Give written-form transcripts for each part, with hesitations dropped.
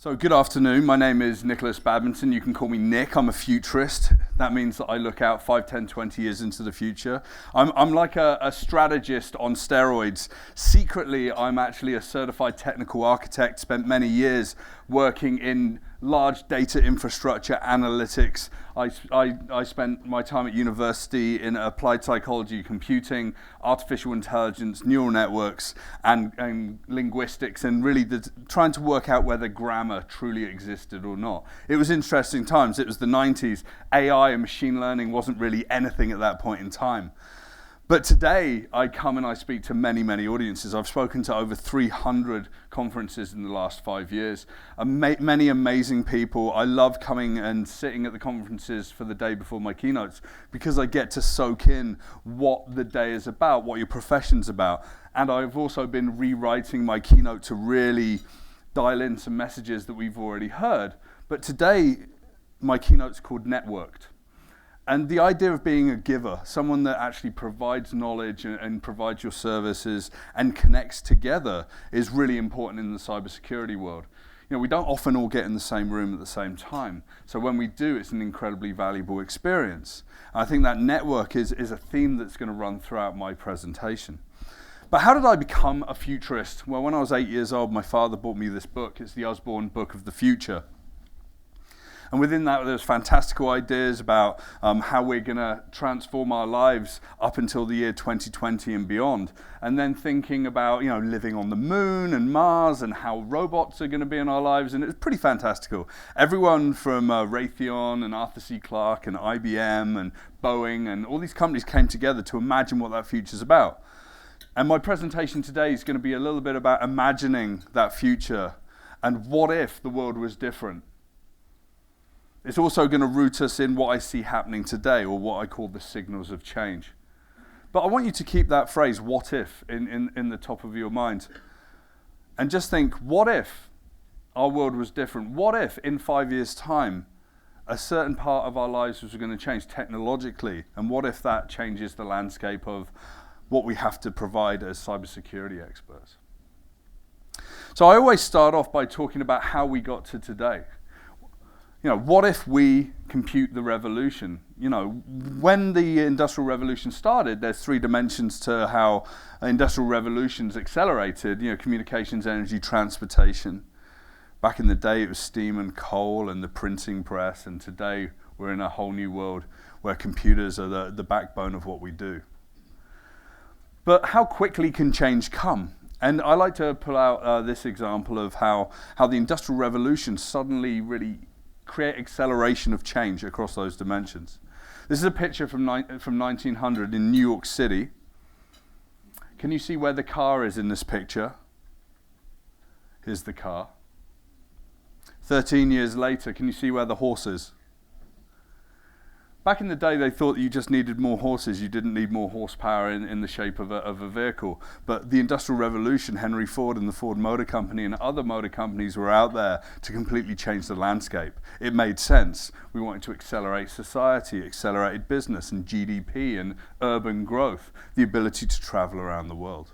So good afternoon, my name is Nikolas Badminton. You can call me Nick. I'm a futurist. That means that I look out 5, 10, 20 years into the future. I'm like a strategist on steroids. Secretly, I'm actually a certified technical architect, spent many years working in large data infrastructure analytics. I spent my time at university in applied psychology, computing, artificial intelligence, neural networks, and linguistics, and really trying to work out whether grammar truly existed or not. It was interesting times. It was the 90s. AI and machine learning wasn't really anything at that point in time. But today, I come and I speak to many, many audiences. I've spoken to over 300 conferences in the last 5 years. Many amazing people. I love coming and sitting at the conferences for the day before my keynotes because I get to soak in what the day is about, what your profession's about. And I've also been rewriting my keynote to really dial in some messages that we've already heard. But today, my keynote's called Networked. And the idea of being a giver, someone that actually provides knowledge and provides your services and connects together, is really important in the cybersecurity world. You know, we don't often all get in the same room at the same time. So when we do, it's an incredibly valuable experience. I think that network is a theme that's going to run throughout my presentation. But how did I become a futurist? Well, when I was 8 years old, my father bought me this book. It's the Osborne Book of the Future. And within that, there's fantastical ideas about how we're going to transform our lives up until the year 2020 and beyond. And then thinking about, you know, living on the moon and Mars and how robots are going to be in our lives. And it's pretty fantastical. Everyone from Raytheon and Arthur C. Clarke and IBM and Boeing and all these companies came together to imagine what that future's about. And my presentation today is going to be a little bit about imagining that future and what if the world was different. It's also going to root us in what I see happening today, or what I call the signals of change. But I want you to keep that phrase, what if, in the top of your mind. And just think, what if our world was different? What if in 5 years' time, a certain part of our lives was going to change technologically? And what if that changes the landscape of what we have to provide as cybersecurity experts? So I always start off by talking about how we got to today. You know, what if we compute the revolution? You know, when the Industrial Revolution started, there's 3 dimensions to how Industrial Revolutions accelerated. You know, communications, energy, transportation. Back in the day, it was steam and coal and the printing press, and today we're in a whole new world where computers are the backbone of what we do. But how quickly can change come? And I like to pull out this example of how the Industrial Revolution suddenly really create acceleration of change across those dimensions. This is a picture from 1900 in New York City. Can you see where the car is in this picture? Here's the car. 13 years later, can you see where the horse is? Back in the day, they thought that you just needed more horses. You didn't need more horsepower in the shape of a vehicle. But the Industrial Revolution, Henry Ford and the Ford Motor Company and other motor companies were out there to completely change the landscape. It made sense. We wanted to accelerate society, accelerated business and GDP and urban growth, the ability to travel around the world.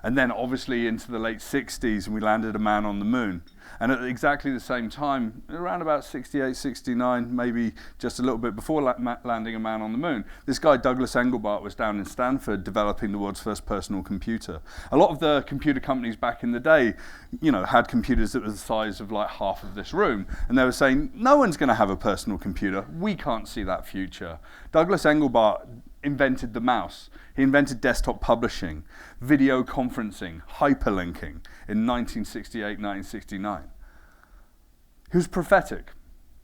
And then obviously into the late 60s, and we landed a man on the moon. And at exactly the same time, around about 68, 69, maybe just a little bit before landing a man on the moon, this guy Douglas Engelbart was down in Stanford developing the world's first personal computer. A lot of the computer companies back in the day, you know, had computers that were the size of like half of this room. And they were saying, no one's going to have a personal computer. We can't see that future. Douglas Engelbart invented the mouse. He invented desktop publishing, video conferencing, hyperlinking in 1968, 1969. He was prophetic,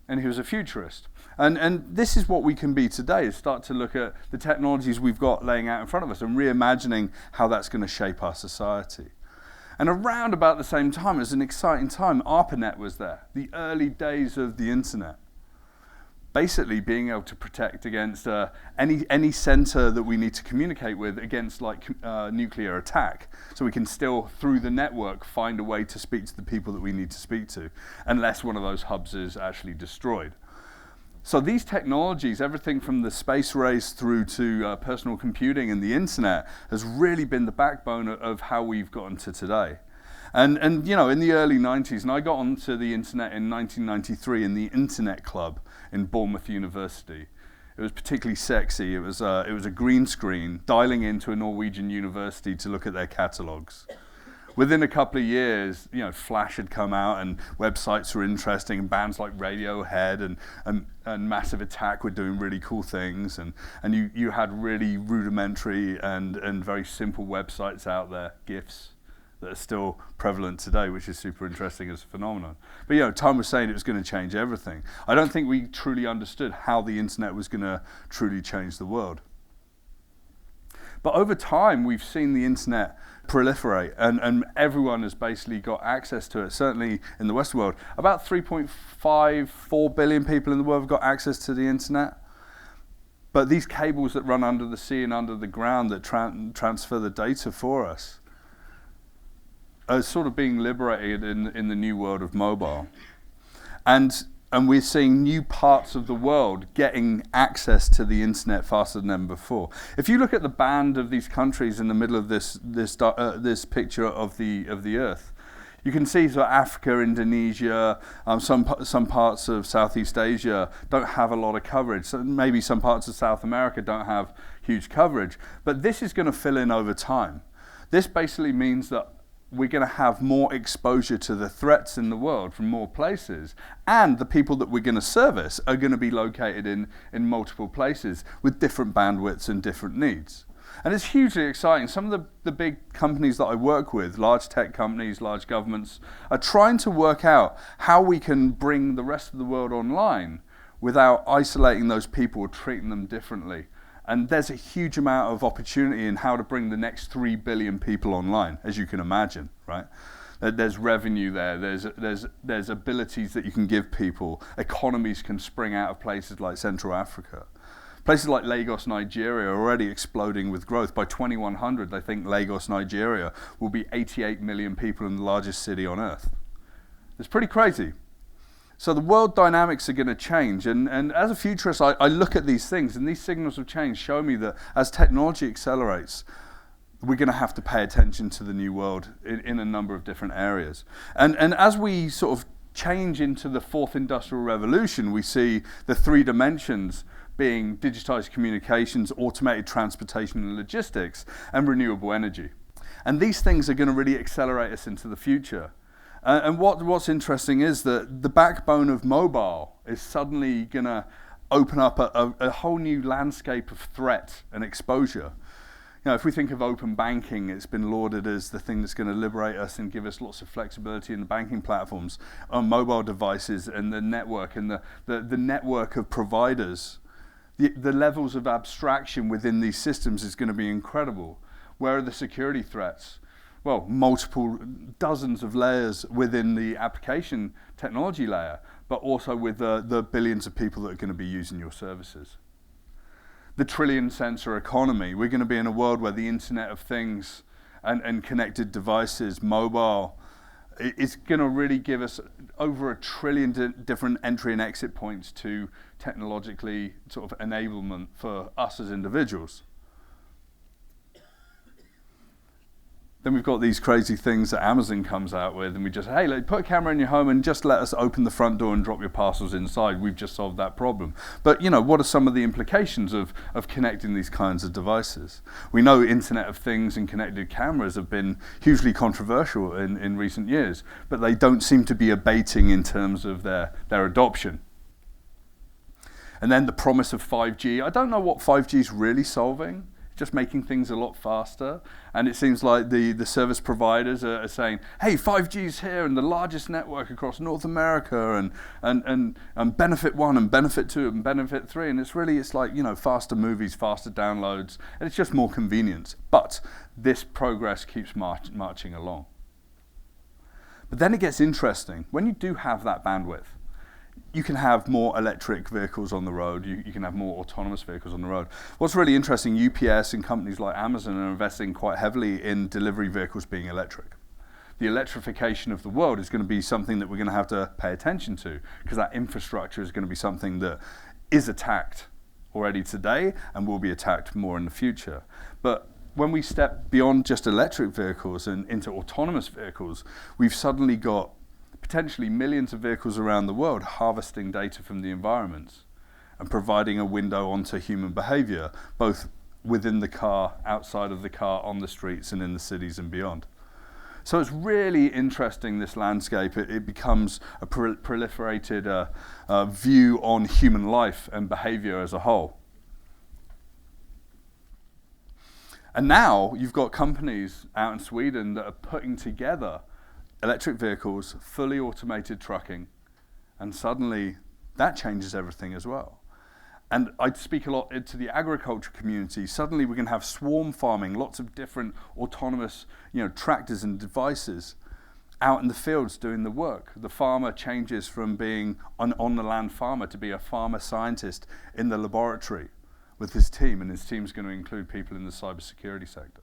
and he was a futurist. And this is what we can be today, is start to look at the technologies we've got laying out in front of us and reimagining how that's going to shape our society. And around about the same time, it was an exciting time, ARPANET was there, the early days of the internet. Basically being able to protect against any center that we need to communicate with against like nuclear attack. So we can still, through the network, find a way to speak to the people that we need to speak to, unless one of those hubs is actually destroyed. So these technologies, everything from the space race through to personal computing and the internet, has really been the backbone of how we've gotten to today. And you know, in the early 90s, and I got onto the internet in 1993 in the Internet Club in Bournemouth University. It was particularly sexy. It was a green screen dialing into a Norwegian university to look at their catalogues. Within a couple of years, you know, Flash had come out and websites were interesting, and bands like Radiohead and Massive Attack were doing really cool things, and you had really rudimentary and very simple websites out there, GIFs, that are still prevalent today, which is super interesting as a phenomenon. But you know, time was saying it was going to change everything. I don't think we truly understood how the internet was going to truly change the world. But over time, we've seen the internet proliferate, and everyone has basically got access to it. Certainly in the Western world, about 3.54 billion people in the world have got access to the internet. But these cables that run under the sea and under the ground that transfer the data for us are sort of being liberated in the new world of mobile. And we're seeing new parts of the world getting access to the internet faster than ever before. If you look at the band of these countries in the middle of this picture of the Earth, you can see so Africa, Indonesia, some parts of Southeast Asia don't have a lot of coverage. So maybe some parts of South America don't have huge coverage. But this is going to fill in over time. This basically means that we're going to have more exposure to the threats in the world from more places, and the people that we're going to service are going to be located in multiple places with different bandwidths and different needs. And it's hugely exciting. Some of the big companies that I work with, large tech companies, large governments, are trying to work out how we can bring the rest of the world online without isolating those people or treating them differently. And there's a huge amount of opportunity in how to bring the next 3 billion people online, as you can imagine, right? There's revenue there, there's abilities that you can give people. Economies can spring out of places like Central Africa. Places like Lagos, Nigeria are already exploding with growth. By 2100, they think Lagos, Nigeria will be 88 million people in the largest city on earth. It's pretty crazy. So the world dynamics are going to change, and as a futurist, I look at these things, and these signals of change show me that as technology accelerates, we're going to have to pay attention to the new world in a number of different areas. And as we sort of change into the fourth industrial revolution, we see the three dimensions being digitized communications, automated transportation and logistics, and renewable energy. And these things are going to really accelerate us into the future. And what's interesting is that the backbone of mobile is suddenly going to open up a whole new landscape of threat and exposure. You know, if we think of open banking, it's been lauded as the thing that's going to liberate us and give us lots of flexibility in the banking platforms on mobile devices and the network and the network of providers. The levels of abstraction within these systems is going to be incredible. Where are the security threats? Well, multiple dozens of layers within the application technology layer, but also with the billions of people that are going to be using your services. The trillion sensor economy, we're going to be in a world where the Internet of Things and connected devices, mobile, is going to really give us over 1 trillion different entry and exit points to technologically sort of enablement for us as individuals. Then we've got these crazy things that Amazon comes out with, and we just, hey, put a camera in your home and just let us open the front door and drop your parcels inside. We've just solved that problem. But, you know, what are some of the implications of connecting these kinds of devices? We know Internet of Things and connected cameras have been hugely controversial in recent years, but they don't seem to be abating in terms of their adoption. And then the promise of 5G. I don't know what 5G is really solving. Just making things a lot faster, and it seems like the service providers are saying, hey, 5G's here and the largest network across North America, and benefit 1 and benefit 2 and benefit 3, and it's like, you know, faster movies, faster downloads, and it's just more convenience. But this progress keeps marching along. But then it gets interesting. When you do have that bandwidth, you can have more electric vehicles on the road, you can have more autonomous vehicles on the road. What's really interesting, UPS and companies like Amazon are investing quite heavily in delivery vehicles being electric. The electrification of the world is going to be something that we're going to have to pay attention to, because that infrastructure is going to be something that is attacked already today and will be attacked more in the future. But when we step beyond just electric vehicles and into autonomous vehicles, we've suddenly got potentially millions of vehicles around the world harvesting data from the environment and providing a window onto human behavior, both within the car, outside of the car, on the streets and in the cities and beyond. So it's really interesting, this landscape. It becomes a proliferated view on human life and behavior as a whole. And now you've got companies out in Sweden that are putting together electric vehicles, fully automated trucking, and suddenly that changes everything as well. And I speak a lot to the agriculture community. Suddenly we can have swarm farming, lots of different autonomous, tractors and devices out in the fields doing the work. The farmer changes from being an on-the-land farmer to be a farmer scientist in the laboratory with his team, and his team's going to include people in the cybersecurity sector.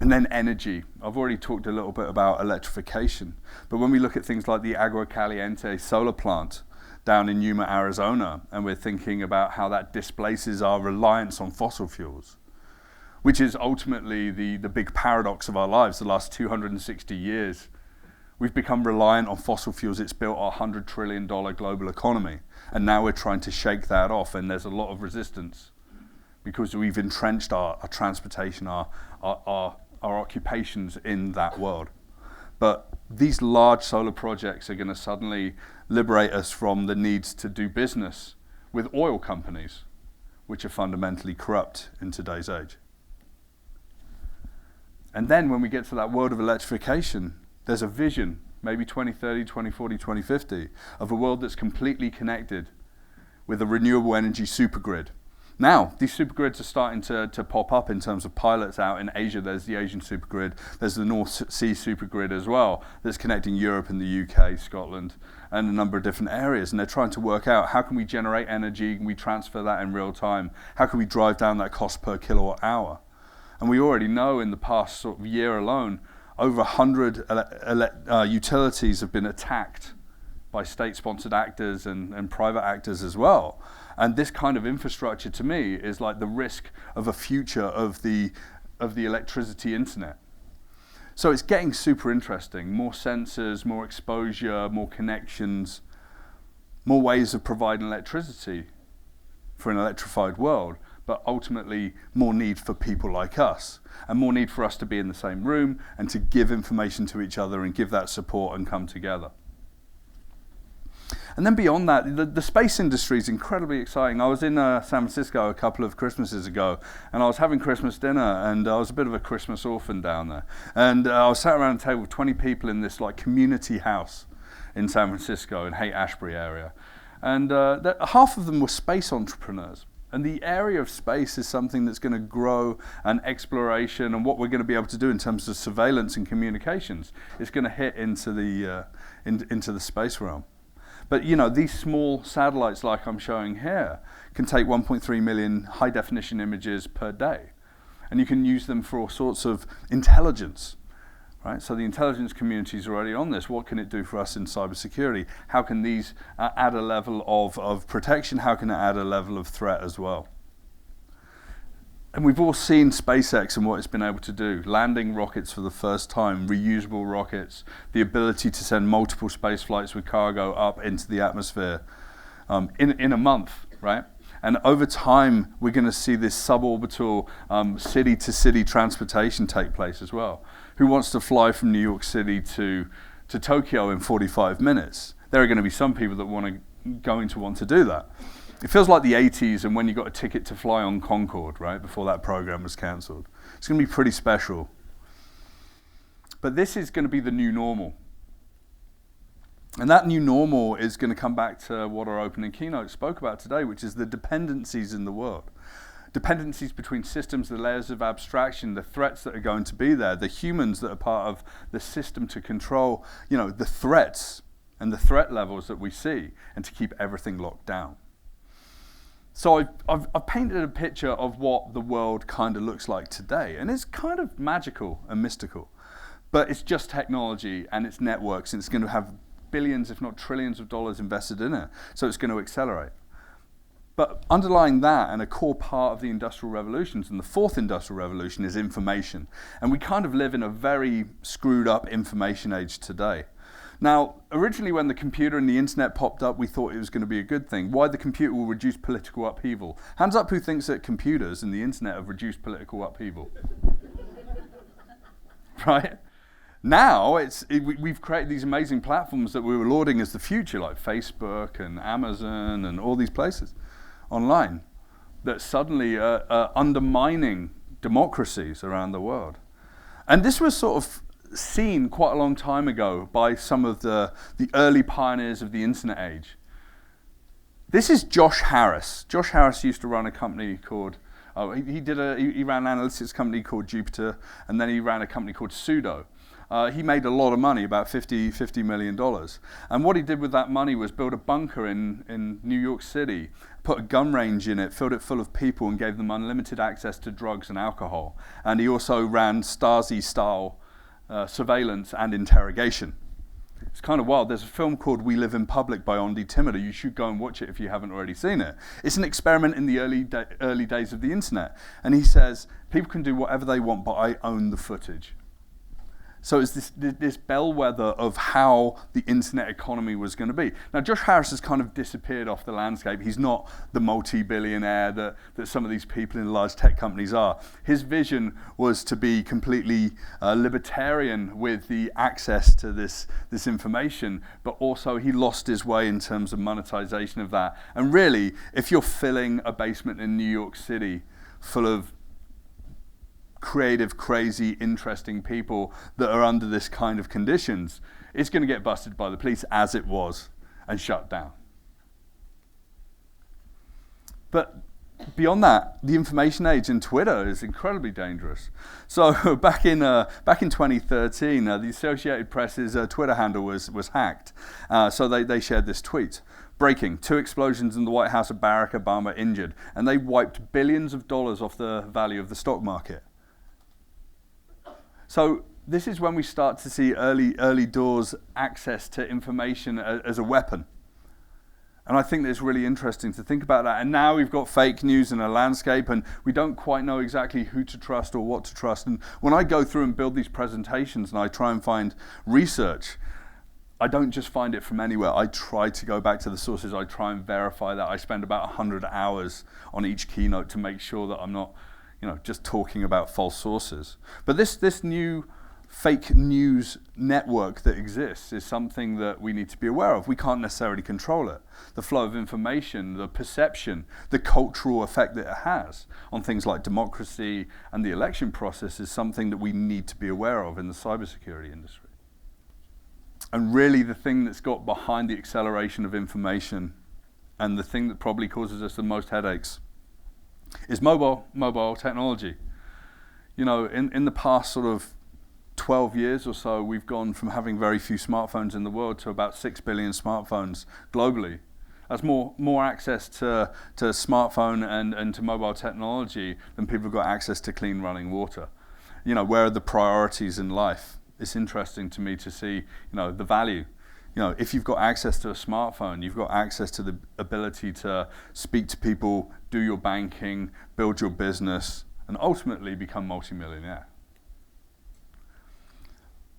And then energy. I've already talked a little bit about electrification, but when we look at things like the Agua Caliente solar plant down in Yuma, Arizona, and we're thinking about how that displaces our reliance on fossil fuels, which is ultimately the big paradox of our lives. The last 260 years, we've become reliant on fossil fuels. It's built our $100 trillion global economy, and now we're trying to shake that off, and there's a lot of resistance because we've entrenched our transportation, our occupations in that world. But these large solar projects are going to suddenly liberate us from the needs to do business with oil companies, which are fundamentally corrupt in today's age. And then when we get to that world of electrification, there's a vision, maybe 2030, 2040, 2050, of a world that's completely connected with a renewable energy supergrid. Now, these supergrids are starting to pop up in terms of pilots out in Asia. There's the Asian supergrid. There's the North Sea supergrid as well that's connecting Europe and the UK, Scotland, and a number of different areas. And they're trying to work out, how can we generate energy? Can we transfer that in real time? How can we drive down that cost per kilowatt hour? And we already know in the past sort of year alone, over 100 utilities have been attacked by state-sponsored actors and private actors as well. And this kind of infrastructure, to me, is like the risk of a future of the electricity internet. So it's getting super interesting. More sensors, more exposure, more connections, more ways of providing electricity for an electrified world, but ultimately more need for people like us, and more need for us to be in the same room and to give information to each other and give that support and come together. And then beyond that, the space industry is incredibly exciting. I was in San Francisco a couple of Christmases ago, and I was having Christmas dinner, and I was a bit of a Christmas orphan down there. And I was sat around a table with 20 people in this like community house in San Francisco, in Haight-Ashbury area. And half of them were space entrepreneurs. And the area of space is something that's going to grow, and exploration and what we're going to be able to do in terms of surveillance and communications is going to hit into the space realm. But these small satellites like I'm showing here can take 1.3 million high definition images per day. And you can use them for all sorts of intelligence, right? So the intelligence community is already on this. What can it do for us in cybersecurity? How can these add a level of protection? How can it add a level of threat as well? And we've all seen SpaceX and what it's been able to do. Landing rockets for the first time, reusable rockets, the ability to send multiple space flights with cargo up into the atmosphere in a month, right? And over time, we're going to see this suborbital city-to-city transportation take place as well. Who wants to fly from New York City to Tokyo in 45 minutes? There are going to be some people that going to want to do that. It feels like the 80s and when you got a ticket to fly on Concorde, right, before that program was cancelled. It's going to be pretty special. But this is going to be the new normal. And that new normal is going to come back to what our opening keynote spoke about today, which is the dependencies in the world. Dependencies between systems, the layers of abstraction, the threats that are going to be there, the humans that are part of the system to control, the threats and the threat levels that we see, and to keep everything locked down. So I've painted a picture of what the world kind of looks like today, and it's kind of magical and mystical, but it's just technology and it's networks, and it's going to have billions, if not trillions of dollars invested in it, so it's going to accelerate. But underlying that, and a core part of the industrial revolutions, and the fourth industrial revolution, is information. And we kind of live in a very screwed up information age today. Now, originally when the computer and the internet popped up, we thought it was going to be a good thing. Why the computer will reduce political upheaval. Hands up who thinks that computers and the internet have reduced political upheaval. Right? Now, we've created these amazing platforms that we were lauding as the future, like Facebook and Amazon and all these places online, that suddenly are undermining democracies around the world. And this was sort of seen quite a long time ago by some of the early pioneers of the internet age. This is Josh Harris. Josh Harris used to run a company called, he ran an analytics company called Jupiter, and then he ran a company called Sudo. He made a lot of money, about $50 million. And what he did with that money was build a bunker in New York City, put a gun range in it, filled it full of people, and gave them unlimited access to drugs and alcohol. And he also ran Stasi-style surveillance and interrogation. It's kind of wild. There's a film called We Live in Public by Ondi Timoder. You should go and watch it if you haven't already seen it. It's an experiment in the early days of the internet. And he says, people can do whatever they want, but I own the footage. So it's this bellwether of how the internet economy was going to be. Now, Josh Harris has kind of disappeared off the landscape. He's not the multi-billionaire that some of these people in large tech companies are. His vision was to be completely libertarian with the access to this information, but also he lost his way in terms of monetization of that. And really, if you're filling a basement in New York City full of creative, crazy, interesting people that are under this kind of conditions, it's going to get busted by the police, as it was, and shut down. But beyond that, the information age and Twitter is incredibly dangerous. So back in 2013, the Associated Press's Twitter handle was hacked. So they shared this tweet. Breaking, 2 explosions in the White House of Barack Obama injured, and they wiped billions of dollars off the value of the stock market. So this is when we start to see early doors access to information as a weapon. And I think it's really interesting to think about that. And now we've got fake news in a landscape, and we don't quite know exactly who to trust or what to trust. And when I go through and build these presentations and I try and find research, I don't just find it from anywhere. I try to go back to the sources. I try and verify that. I spend about 100 hours on each keynote to make sure that I'm not just talking about false sources. But this new fake news network that exists is something that we need to be aware of. We can't necessarily control it. The flow of information, the perception, the cultural effect that it has on things like democracy and the election process is something that we need to be aware of in the cybersecurity industry. And really the thing that's got behind the acceleration of information, and the thing that probably causes us the most headaches, is mobile technology. In the past sort of 12 years or so, we've gone from having very few smartphones in the world to about 6 billion smartphones globally. That's more access to smartphone and to mobile technology than people have got access to clean running water. Where are the priorities in life? It's interesting to me to see, the value. If you've got access to a smartphone, you've got access to the ability to speak to people, do your banking, build your business, and ultimately become multimillionaire.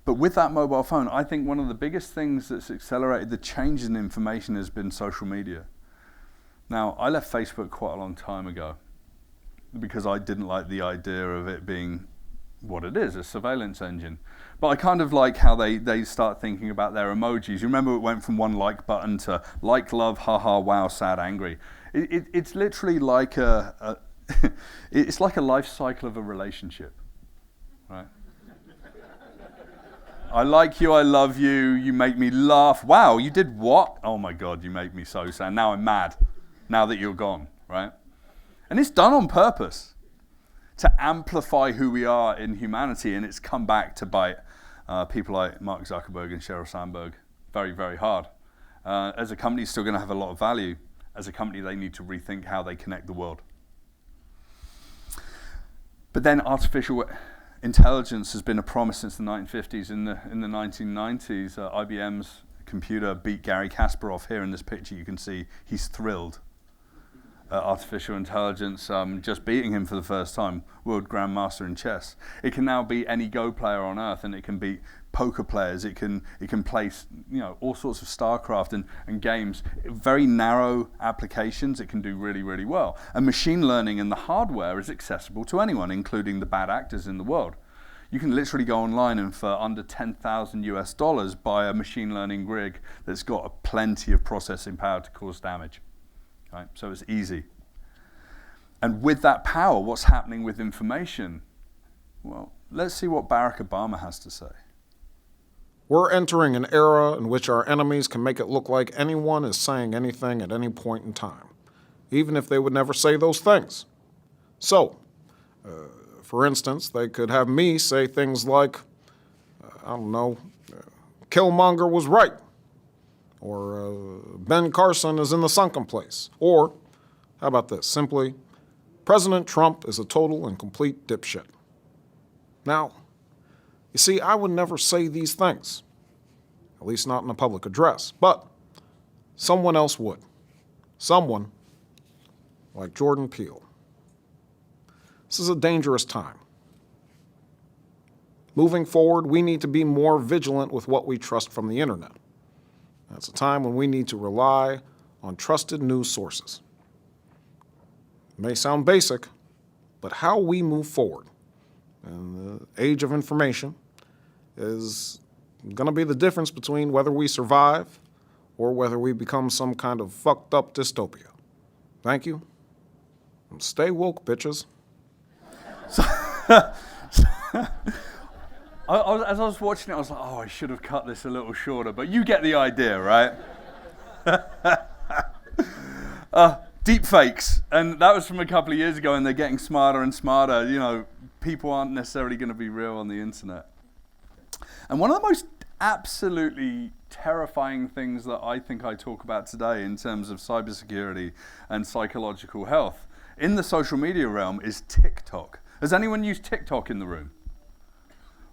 But with that mobile phone, I think one of the biggest things that's accelerated the change in information has been social media. Now, I left Facebook quite a long time ago because I didn't like the idea of it being what it is, a surveillance engine. But I kind of like how they start thinking about their emojis. You remember it went from one like button to like, love, haha, wow, sad, angry. It's literally like it's like a life cycle of a relationship, right? I like you, I love you, you make me laugh. Wow, you did what? Oh my God, you make me so sad. Now I'm mad, now that you're gone, right? And it's done on purpose to amplify who we are in humanity, and it's come back to bite people like Mark Zuckerberg and Sheryl Sandberg very, very hard. As a company, it's still going to have a lot of value. As a company, they need to rethink how they connect the world. But then artificial intelligence has been a promise since the 1950s. In the 1990s, IBM's computer beat Gary Kasparov. Here in this picture, you can see he's thrilled. artificial intelligence, just beating him for the first time, world grandmaster in chess. It can now beat any Go player on earth, and it can beat poker players. It can place, all sorts of StarCraft and games. Very narrow applications. It can do really, really well. And machine learning and the hardware is accessible to anyone, including the bad actors in the world. You can literally go online and for under $10,000 buy a machine learning rig that's got plenty of processing power to cause damage. Right? So it's easy. And with that power, what's happening with information? Well, let's see what Barack Obama has to say. We're entering an era in which our enemies can make it look like anyone is saying anything at any point in time, even if they would never say those things. So, for instance, they could have me say things like, Killmonger was right, or Ben Carson is in the sunken place, or, how about this, simply, President Trump is a total and complete dipshit. Now, you see, I would never say these things, at least not in a public address, but someone else would. Someone like Jordan Peele. This is a dangerous time. Moving forward, we need to be more vigilant with what we trust from the internet. It's a time when we need to rely on trusted news sources. It may sound basic, but how we move forward in the age of information is going to be the difference between whether we survive or whether we become some kind of fucked up dystopia. Thank you. And stay woke, bitches. As I was watching it, I was like, I should have cut this a little shorter, but you get the idea, right? Deep fakes, and that was from a couple of years ago, and they're getting smarter and smarter. People aren't necessarily going to be real on the internet. And one of the most absolutely terrifying things that I think I talk about today in terms of cybersecurity and psychological health in the social media realm is TikTok. Has anyone used TikTok in the room?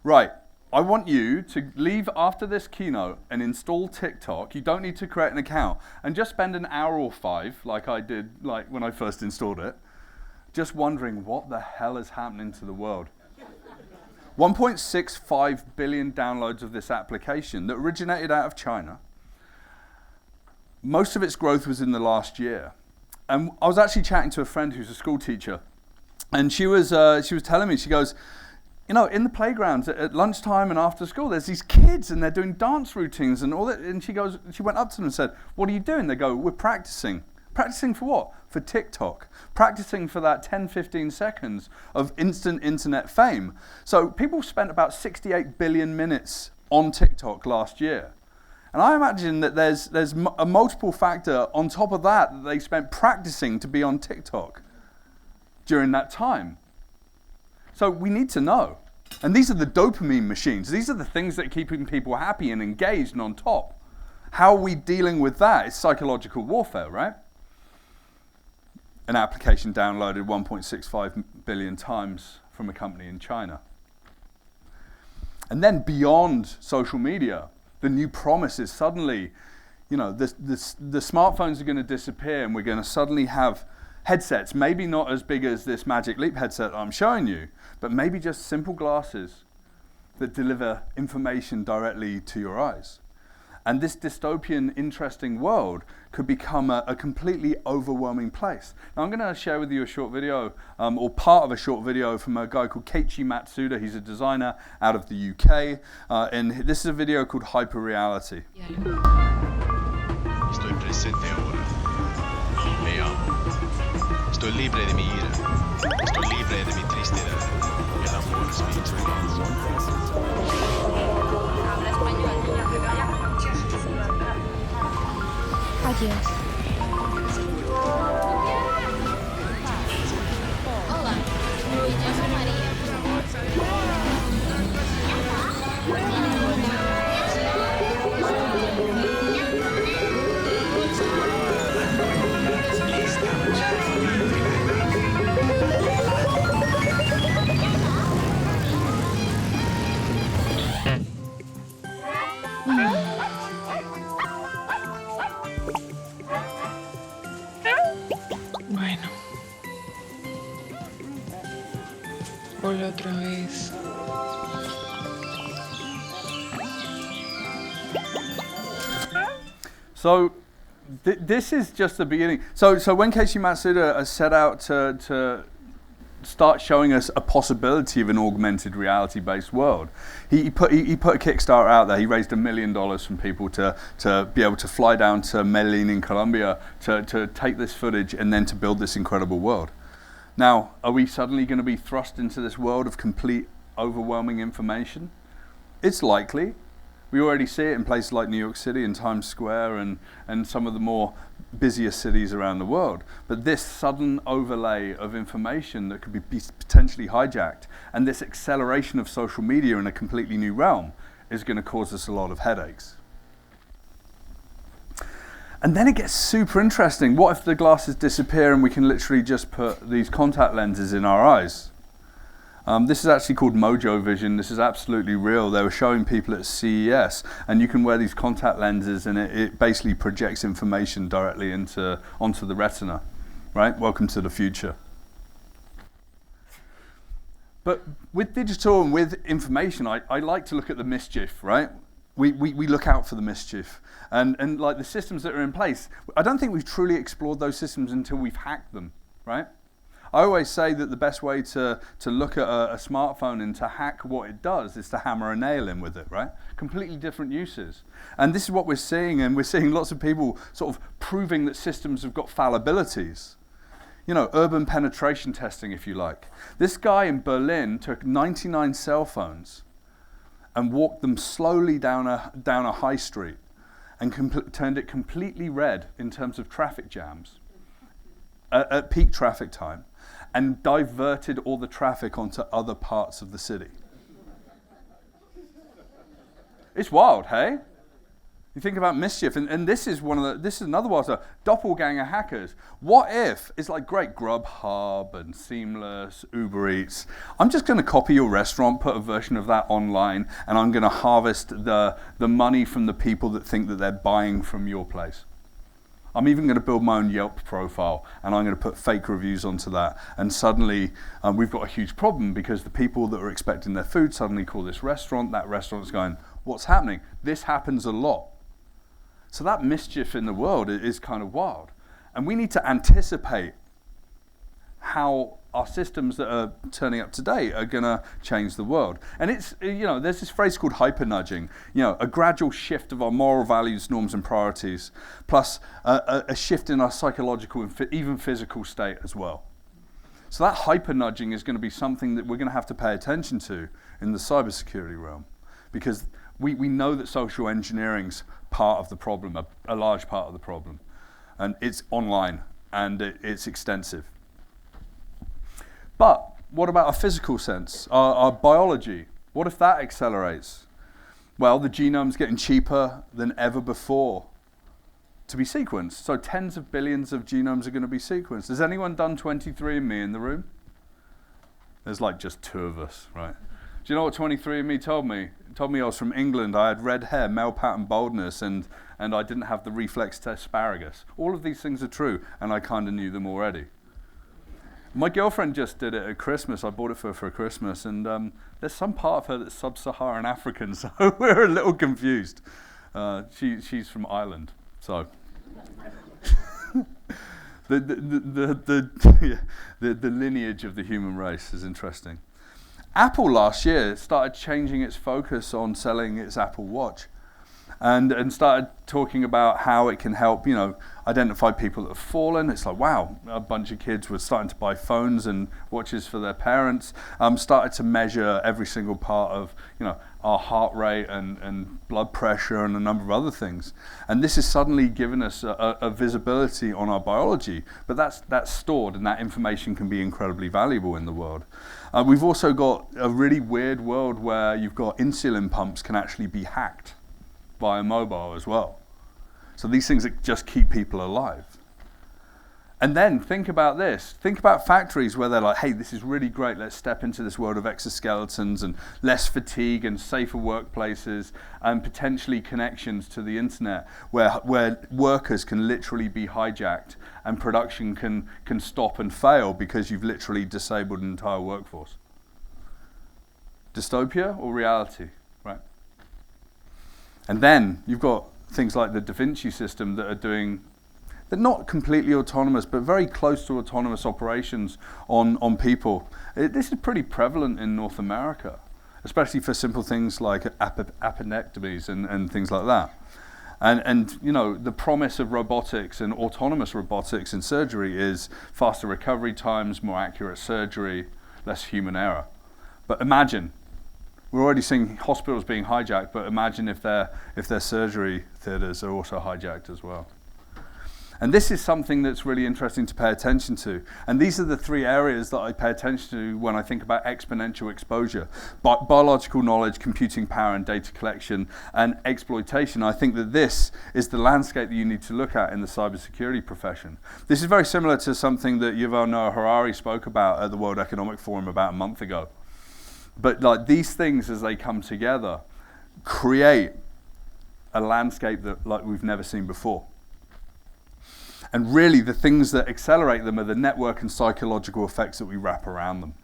Right. I want you to leave after this keynote and install TikTok. You don't need to create an account. And just spend an hour or 5, like I did when I first installed it, just wondering what the hell is happening to the world. 1.65 billion downloads of this application that originated out of China. Most of its growth was in the last year. And I was actually chatting to a friend who's a school teacher, and she was telling me, she goes, in the playgrounds at lunchtime and after school, there's these kids and they're doing dance routines and all that. And she went up to them and said, "What are you doing?" They go, "We're practicing." Practicing for what? For TikTok. Practicing for that 10, 15 seconds of instant internet fame. So people spent about 68 billion minutes on TikTok last year. And I imagine that there's a multiple factor on top of that they spent practicing to be on TikTok during that time. So we need to know. And these are the dopamine machines. These are the things that are keeping people happy and engaged and on top. How are we dealing with that? It's psychological warfare, right? An application downloaded 1.65 billion times from a company in China. And then beyond social media, the new promise is suddenly, the smartphones are going to disappear and we're going to suddenly have headsets, maybe not as big as this Magic Leap headset I'm showing you, but maybe just simple glasses that deliver information directly to your eyes. And this dystopian, interesting world could become a completely overwhelming place. Now, I'm going to share with you a short video, or part of a short video from a guy called Keiichi Matsuda. He's a designer out of the UK. And this is a video called Hyperreality. Estoy presente ahora. Me amo. Estoy libre de mi ira. Estoy libre de mi tristeza. El amor es mi tristeza. Adiós. Olá, eu sou Maria. So this is just the beginning. So when Keiichi Matsuda set out to start showing us a possibility of an augmented reality-based world, he put a Kickstarter out there. He raised $1 million from people to be able to fly down to Medellin in Colombia to take this footage and then to build this incredible world. Now, are we suddenly going to be thrust into this world of complete, overwhelming information? It's likely. We already see it in places like New York City and Times Square and some of the more busier cities around the world. But this sudden overlay of information that could be potentially hijacked and this acceleration of social media in a completely new realm is going to cause us a lot of headaches. And then it gets super interesting. What if the glasses disappear and we can literally just put these contact lenses in our eyes? This is actually called Mojo Vision. This is absolutely real. They were showing people at CES, and you can wear these contact lenses, and it basically projects information directly onto the retina. Right? Welcome to the future. But with digital and with information, I like to look at the mischief. Right? We look out for the mischief, and like the systems that are in place. I don't think we've truly explored those systems until we've hacked them. Right? I always say that the best way to look at a smartphone and to hack what it does is to hammer a nail in with it, right? Completely different uses. And this is what we're seeing, and we're seeing lots of people sort of proving that systems have got fallibilities. You know, urban penetration testing, if you like. This guy in Berlin took 99 cell phones and walked them slowly down a high street and turned it completely red in terms of traffic jams at peak traffic time, and diverted all the traffic onto other parts of the city. It's wild, hey? You think about mischief, and this is another wild stuff. Doppelganger hackers. What if it's like great Grubhub and Seamless, Uber Eats? I'm just going to copy your restaurant, put a version of that online, and I'm going to harvest the money from the people that think that they're buying from your place. I'm even going to build my own Yelp profile, and I'm going to put fake reviews onto that. And suddenly, we've got a huge problem because the people that are expecting their food suddenly call this restaurant. That restaurant's going, what's happening? This happens a lot. So that mischief in the world is kind of wild. And we need to anticipate how our systems that are turning up today are going to change the world. And it's, there's this phrase called hyper-nudging, a gradual shift of our moral values, norms, and priorities, plus a shift in our psychological and even physical state as well. So that hyper-nudging is going to be something that we're going to have to pay attention to in the cybersecurity realm, because we know that social engineering's part of the problem, a large part of the problem. And it's online, and it's extensive. But what about our physical sense, our biology? What if that accelerates? Well, the genome's getting cheaper than ever before to be sequenced. So tens of billions of genomes are going to be sequenced. Has anyone done 23andMe in the room? There's like just 2 of us, right? Do you know what 23andMe told me? It told me I was from England, I had red hair, male pattern baldness, and I didn't have the reflex to asparagus. All of these things are true, and I kind of knew them already. My girlfriend just did it at Christmas. I bought it for her for Christmas, and there's some part of her that's sub-Saharan African, so we're a little confused. She's from Ireland, so the lineage of the human race is interesting. Apple last year started changing its focus on selling its Apple Watch, and started talking about how it can help, identify people that have fallen. It's like, wow, a bunch of kids were starting to buy phones and watches for their parents, started to measure every single part of, our heart rate and blood pressure and a number of other things. And this has suddenly given us a visibility on our biology, but that's stored, and that information can be incredibly valuable in the world. We've also got a really weird world where you've got insulin pumps can actually be hacked via mobile as well. So these things that just keep people alive. And then think about this. Think about factories where they're like, hey, this is really great. Let's step into this world of exoskeletons and less fatigue and safer workplaces and potentially connections to the internet where workers can literally be hijacked and production can stop and fail because you've literally disabled an entire workforce. Dystopia or reality, right? And then you've got things like the Da Vinci system that are doing, they're not completely autonomous, but very close to autonomous operations on people. This is pretty prevalent in North America, especially for simple things like appendectomies and things like that. And you know, the promise of robotics and autonomous robotics in surgery is faster recovery times, more accurate surgery, less human error. But imagine, we're already seeing hospitals being hijacked, but imagine if their surgery theatres are also hijacked as well. And this is something that's really interesting to pay attention to. And these are the three areas that I pay attention to when I think about exponential exposure. Biological knowledge, computing power, and data collection and exploitation. I think that this is the landscape that you need to look at in the cybersecurity profession. This is very similar to something that Yuval Noah Harari spoke about at the World Economic Forum about a month ago. But like these things, as they come together, create a landscape that like we've never seen before. And really, the things that accelerate them are the network and psychological effects that we wrap around them.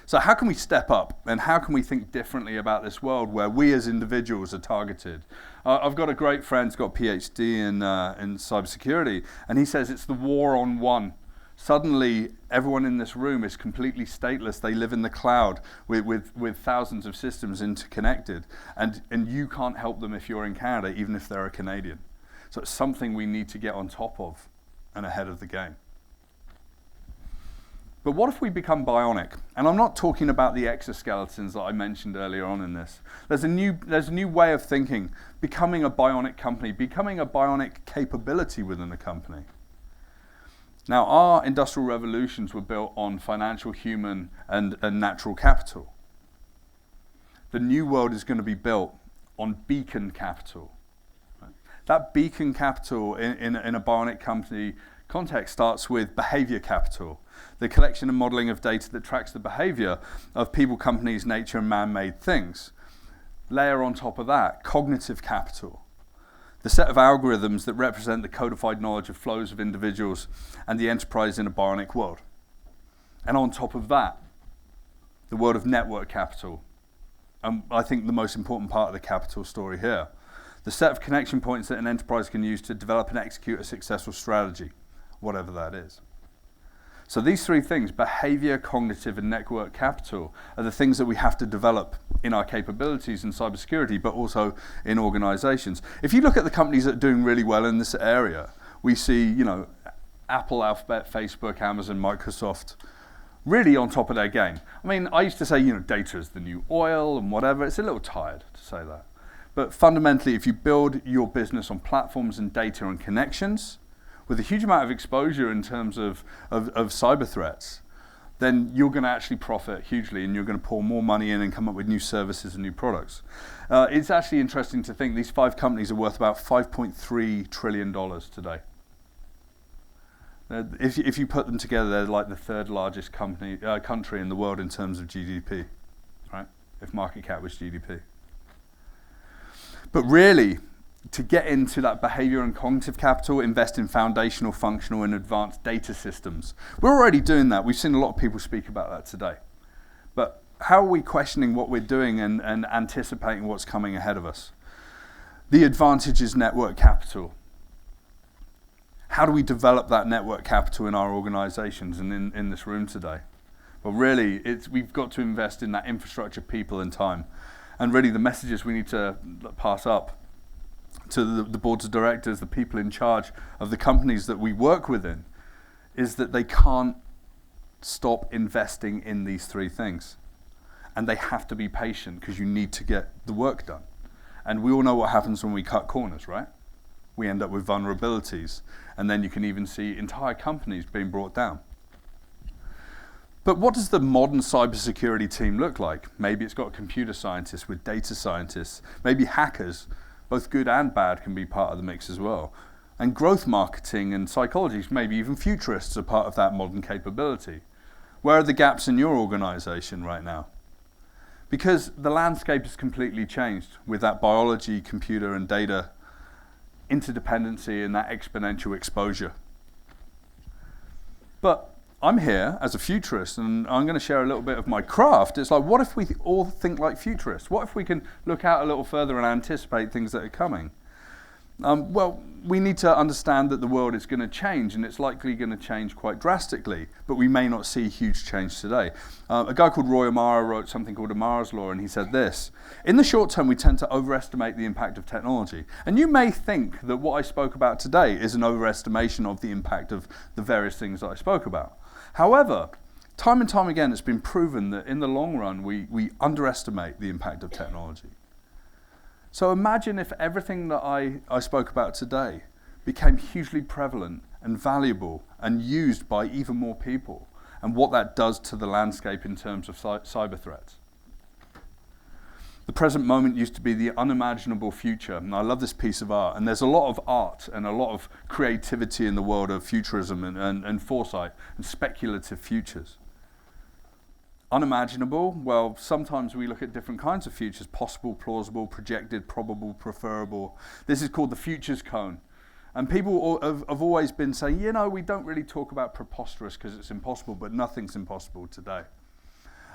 So how can we step up, and how can we think differently about this world where we as individuals are targeted? I've got a great friend who's got a PhD in cybersecurity, and he says it's the war on one. Suddenly, everyone in this room is completely stateless. They live in the cloud with thousands of systems interconnected, and you can't help them if you're in Canada, even if they're a Canadian. So it's something we need to get on top of and ahead of the game. But what if we become bionic? And I'm not talking about the exoskeletons that I mentioned earlier on in this. There's a new way of thinking, becoming a bionic company, becoming a bionic capability within a company. Now, our industrial revolutions were built on financial, human, and natural capital. The new world is going to be built on beacon capital. That beacon capital in a bionic company context starts with behavior capital, the collection and modeling of data that tracks the behavior of people, companies, nature, and man-made things. Layer on top of that, cognitive capital, the set of algorithms that represent the codified knowledge of flows of individuals and the enterprise in a bionic world. And on top of that, the world of network capital. And I think the most important part of the capital story here. The set of connection points that an enterprise can use to develop and execute a successful strategy, whatever that is. So these three things, behavior, cognitive, and network capital, are the things that we have to develop in our capabilities in cybersecurity, but also in organizations. If you look at the companies that are doing really well in this area, we see, you know, Apple, Alphabet, Facebook, Amazon, Microsoft, really on top of their game. I mean, I used to say, you know, data is the new oil and whatever. It's a little tired to say that. But fundamentally, if you build your business on platforms and data and connections, with a huge amount of exposure in terms of cyber threats, then you're going to actually profit hugely, and you're going to pour more money in and come up with new services and new products. It's actually interesting to think these 5 companies are worth about $5.3 trillion today. If you put them together, they're like the 3rd largest country in the world in terms of GDP, right? If market cap was GDP. But really, to get into that behavior and cognitive capital, invest in foundational, functional, and advanced data systems. We're already doing that. We've seen a lot of people speak about that today. But how are we questioning what we're doing and anticipating what's coming ahead of us? The advantage is network capital. How do we develop that network capital in our organizations and in this room today? Well, really, we've got to invest in that infrastructure, people, and time. And really, the messages we need to pass up to the boards of directors, the people in charge of the companies that we work within, is that they can't stop investing in these 3 things. And they have to be patient, because you need to get the work done. And we all know what happens when we cut corners, right? We end up with vulnerabilities. And then you can even see entire companies being brought down. But what does the modern cybersecurity team look like? Maybe it's got computer scientists with data scientists. Maybe hackers, both good and bad, can be part of the mix as well. And growth marketing and psychology, maybe even futurists are part of that modern capability. Where are the gaps in your organization right now? Because the landscape has completely changed with that biology, computer, and data interdependency and that exponential exposure. But I'm here as a futurist, and I'm going to share a little bit of my craft. It's like, what if we all think like futurists? What if we can look out a little further and anticipate things that are coming? Well, we need to understand that the world is going to change, and it's likely going to change quite drastically, but we may not see huge change today. A guy called Roy Amara wrote something called Amara's Law, and he said this: in the short term, we tend to overestimate the impact of technology. And you may think that what I spoke about today is an overestimation of the impact of the various things that I spoke about. However, time and time again, it's been proven that in the long run, we underestimate the impact of technology. So imagine if everything that I spoke about today became hugely prevalent and valuable and used by even more people, and what that does to the landscape in terms of cyber threats. The present moment used to be the unimaginable future, and I love this piece of art, and there's a lot of art and a lot of creativity in the world of futurism and foresight and speculative futures. Unimaginable, well, sometimes we look at different kinds of futures: possible, plausible, projected, probable, preferable. This is called the futures cone. And people have always been saying, you know, we don't really talk about preposterous because it's impossible, but nothing's impossible today.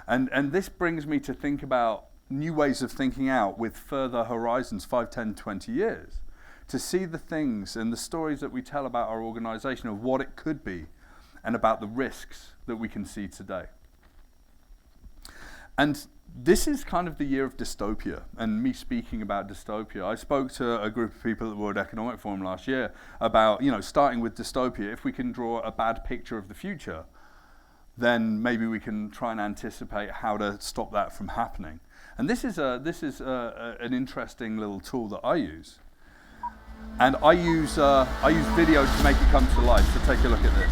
And this brings me to think about new ways of thinking out with further horizons, 5, 10, 20 years, to see the things and the stories that we tell about our organization of what it could be and about the risks that we can see today. And this is kind of the year of dystopia, and me speaking about dystopia. I spoke to a group of people at the World Economic Forum last year about, starting with dystopia. If we can draw a bad picture of the future, then maybe we can try and anticipate how to stop that from happening. And this is an interesting little tool that I use. And I use video to make it come to life, so take a look at this.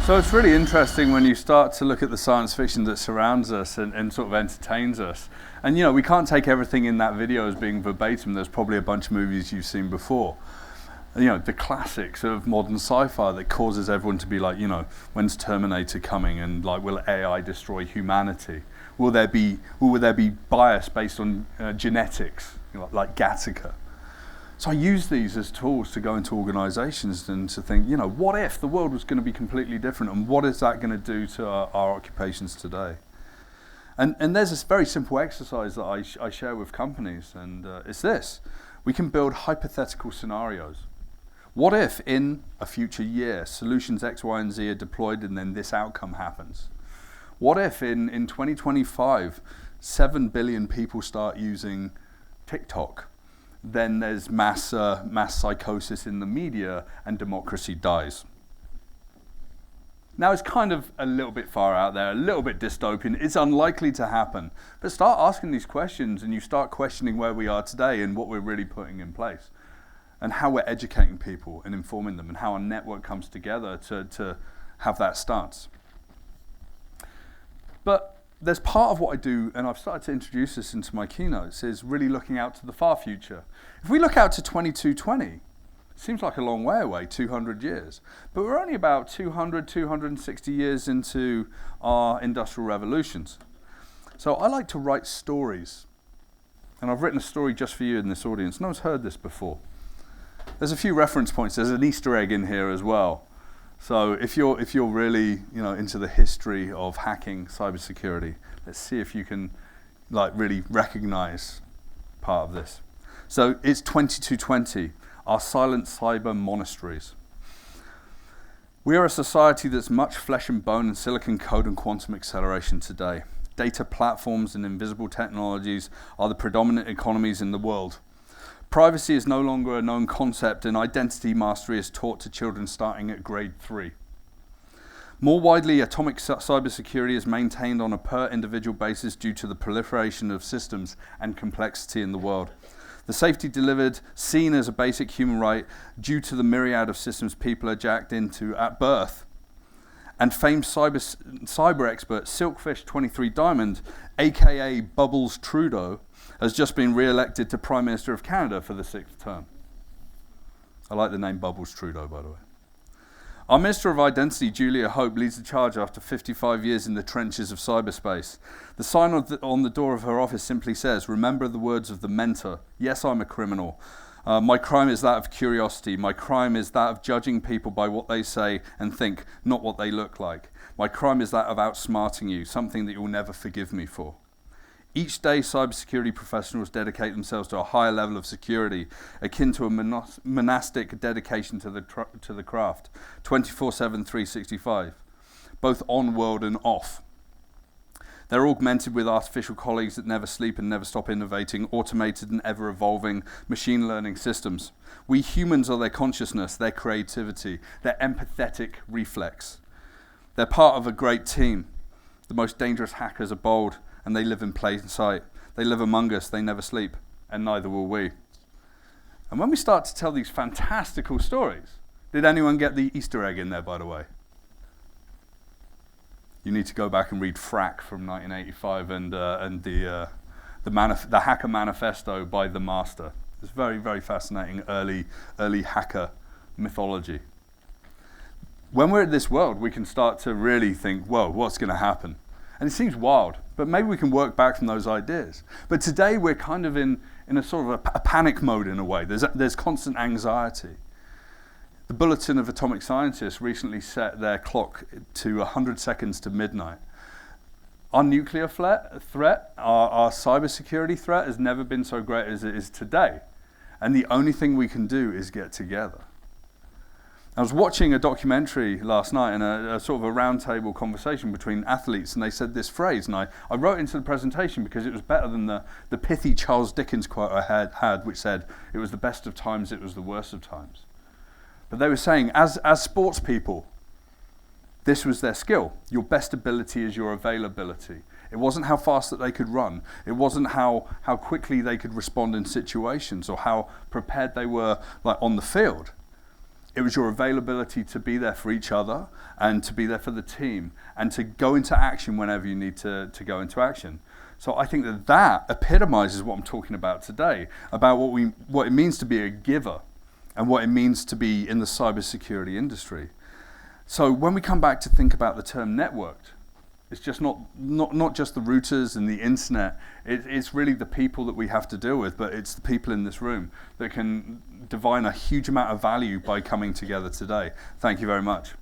So it's really interesting when you start to look at the science fiction that surrounds us and sort of entertains us. And we can't take everything in that video as being verbatim. There's probably a bunch of movies you've seen before. The classics of modern sci-fi that causes everyone to be like, when's Terminator coming, and like, will AI destroy humanity? Will there be bias based on genetics, like Gattaca? So I use these as tools to go into organizations and to think, what if the world was going to be completely different, and what is that going to do to our occupations today? And there's this very simple exercise that I share with companies, and it's this. We can build hypothetical scenarios. What if in a future year, solutions X, Y, and Z are deployed and then this outcome happens? What if in 2025, 7 billion people start using TikTok? Then there's mass psychosis in the media and democracy dies. Now it's kind of a little bit far out there, a little bit dystopian. It's unlikely to happen. But start asking these questions and you start questioning where we are today and what we're really putting in place, and how we're educating people and informing them, and how our network comes together to have that stance. But there's part of what I do, and I've started to introduce this into my keynotes, is really looking out to the far future. If we look out to 2220, it seems like a long way away, 200 years. But we're only about 260 years into our industrial revolutions. So I like to write stories. And I've written a story just for you in this audience. No one's heard this before. There's a few reference points. There's an Easter egg in here as well. So if you're really into the history of hacking cybersecurity, let's see if you can really recognize part of this. So it's 2220, our silent cyber monasteries. We are a society that's much flesh and bone and silicon code and quantum acceleration today. Data platforms and invisible technologies are the predominant economies in the world. Privacy is no longer a known concept, and identity mastery is taught to children starting at grade 3. More widely, atomic cybersecurity is maintained on a per-individual basis due to the proliferation of systems and complexity in the world. The safety delivered, seen as a basic human right due to the myriad of systems people are jacked into at birth. And famed cyber expert Silkfish 23 Diamond, aka Bubbles Trudeau, has just been re-elected to Prime Minister of Canada for the 6th term. I like the name Bubbles Trudeau, by the way. Our Minister of Identity, Julia Hope, leads the charge after 55 years in the trenches of cyberspace. The sign on the door of her office simply says, "Remember the words of the mentor. Yes, I'm a criminal. My crime is that of curiosity. My crime is that of judging people by what they say and think, not what they look like. My crime is that of outsmarting you, something that you'll never forgive me for." Each day, cybersecurity professionals dedicate themselves to a higher level of security, akin to a monastic dedication to the craft, 24/7, 365, both on-world and off. They're augmented with artificial colleagues that never sleep and never stop innovating, automated and ever-evolving machine learning systems. We humans are their consciousness, their creativity, their empathetic reflex. They're part of a great team. The most dangerous hackers are bold, and they live in plain sight. They live among us, they never sleep, and neither will we. And when we start to tell these fantastical stories, did anyone get the Easter egg in there, by the way? You need to go back and read Frack from 1985 and the Hacker Manifesto by the Master. It's very, very fascinating early hacker mythology. When we're in this world, we can start to really think, whoa, what's going to happen? And it seems wild, but maybe we can work back from those ideas. But today we're kind of in a sort of a panic mode in a way. There's constant anxiety. The Bulletin of Atomic Scientists recently set their clock to 100 seconds to midnight. Our nuclear threat, our cybersecurity threat has never been so great as it is today. And the only thing we can do is get together. I was watching a documentary last night and a sort of a roundtable conversation between athletes, and they said this phrase, and I wrote it into the presentation because it was better than the pithy Charles Dickens quote I had, which said, "It was the best of times, it was the worst of times." But they were saying, as sports people, this was their skill. Your best ability is your availability. It wasn't how fast that they could run. It wasn't how quickly they could respond in situations or how prepared they were on the field. It was your availability to be there for each other and to be there for the team and to go into action whenever you need to go into action. So I think that epitomizes what I'm talking about today, about what it means to be a giver and what it means to be in the cybersecurity industry. So when we come back to think about the term networked, it's just not just the routers and the internet. It's really the people that we have to deal with, but it's the people in this room that can divine a huge amount of value by coming together today. Thank you very much.